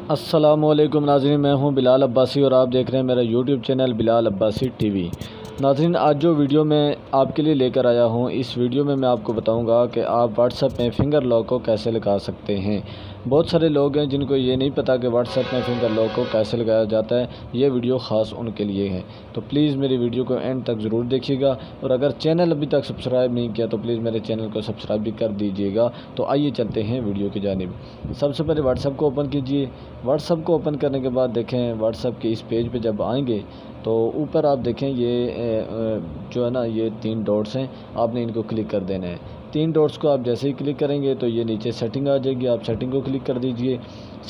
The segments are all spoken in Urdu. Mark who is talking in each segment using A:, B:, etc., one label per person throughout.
A: السلام علیکم ناظرین، میں ہوں بلال عباسی اور آپ دیکھ رہے ہیں میرا یوٹیوب چینل بلال عباسی ٹی وی۔ ناظرین، آج جو ویڈیو میں آپ کے لیے لے کر آیا ہوں، اس ویڈیو میں آپ کو بتاؤں گا کہ آپ واٹس ایپ میں فنگر لاک کو کیسے لگا سکتے ہیں۔ بہت سارے لوگ ہیں جن کو یہ نہیں پتہ کہ واٹس ایپ میں فنگر لاک کو کیسے لگایا جاتا ہے۔ یہ ویڈیو خاص ان کے لیے ہے، تو پلیز میری ویڈیو کو اینڈ تک ضرور دیکھیے گا، اور اگر چینل ابھی تک سبسکرائب نہیں کیا تو پلیز میرے چینل کو سبسکرائب بھی کر دیجیے گا۔ تو آئیے چلتے ہیں ویڈیو کی جانب۔ سب سے پہلے واٹس ایپ کو اوپن کیجیے۔ واٹس ایپ کو اوپن کرنے کے بعد دیکھیں واٹس ایپ کے اس پیج پہ جب آئیں گے تو اوپر آپ دیکھیں یہ جو ہے نا، یہ 3 ڈاٹس ہیں، آپ نے ان کو کلک کر دینا ہے۔ 3 ڈاٹس کو آپ جیسے ہی کلک کریں گے تو یہ نیچے سیٹنگ آ جائے گی، آپ سیٹنگ کو کلک کر دیجئے۔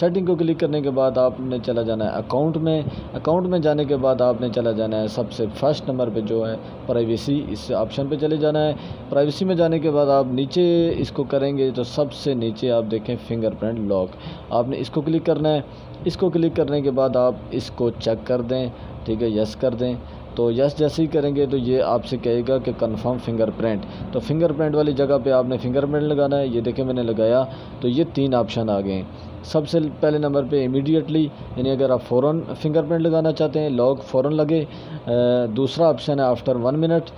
A: سیٹنگ کو کلک کرنے کے بعد آپ نے چلا جانا ہے اکاؤنٹ میں۔ اکاؤنٹ میں جانے کے بعد آپ نے چلا جانا ہے سب سے فرسٹ نمبر پہ جو ہے پرائیویسی، اس آپشن پہ چلے جانا ہے۔ پرائیویسی میں جانے کے بعد آپ نیچے اس کو کریں گے تو سب سے نیچے آپ دیکھیں فنگر پرنٹ لاک، آپ نے اس کو کلک کرنا ہے۔ اس کو کلک کرنے کے بعد آپ اس کو چیک کر دیں، ٹھیک ہے، یس کر دیں۔ تو یس جیسے ہی کریں گے تو یہ آپ سے کہے گا کہ کنفرم فنگر پرنٹ، تو فنگر پرنٹ والی جگہ پہ آپ نے فنگر پرنٹ لگانا ہے۔ یہ دیکھیں میں نے لگایا تو یہ 3 آپشن آ گئے ہیں۔ سب سے پہلے نمبر پہ امیڈیٹلی، یعنی اگر آپ فوراً فنگر پرنٹ لگانا چاہتے ہیں، لاک فوراً لگے۔ دوسرا آپشن ہے آفٹر 1 منٹ،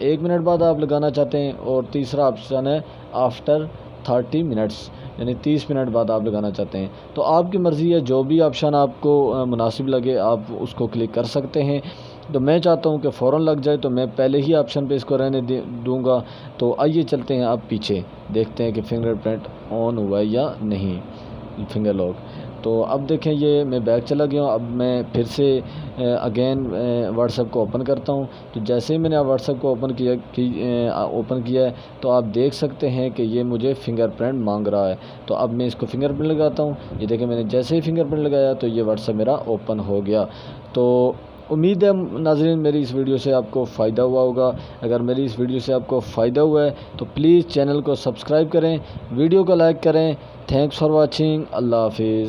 A: 1 منٹ بعد آپ لگانا چاہتے ہیں۔ اور تیسرا آپشن ہے آفٹر 30 منٹس، یعنی 30 منٹ بعد آپ لگانا چاہتے ہیں۔ تو آپ کی مرضی ہے، جو بھی آپشن آپ کو مناسب لگے آپ اس کو کلک کر سکتے ہیں۔ تو میں چاہتا ہوں کہ فوراً لگ جائے تو میں پہلے ہی آپشن پہ اس کو رہنے دوں گا۔ تو آئیے چلتے ہیں آپ پیچھے، دیکھتے ہیں کہ فنگر پرنٹ آن ہوا ہے یا نہیں، فنگر لاک۔ تو اب دیکھیں یہ میں بیک چلا گیا ہوں۔ اب میں پھر سے اگین واٹس ایپ کو اوپن کرتا ہوں۔ تو جیسے ہی میں نے واٹس ایپ کو اوپن کیا ہے تو آپ دیکھ سکتے ہیں کہ یہ مجھے فنگر پرنٹ مانگ رہا ہے۔ تو اب میں اس کو فنگر پرنٹ لگاتا ہوں۔ یہ دیکھیں میں نے جیسے ہی فنگر پرنٹ لگایا تو یہ واٹس ایپ میرا اوپن ہو گیا۔ تو امید ہے ناظرین میری اس ویڈیو سے آپ کو فائدہ ہوا ہوگا۔ اگر میری اس ویڈیو سے آپ کو فائدہ ہوا ہے تو پلیز چینل کو سبسکرائب کریں، ویڈیو کو لائک کریں۔ Thanks for watching. اللہ حافظ۔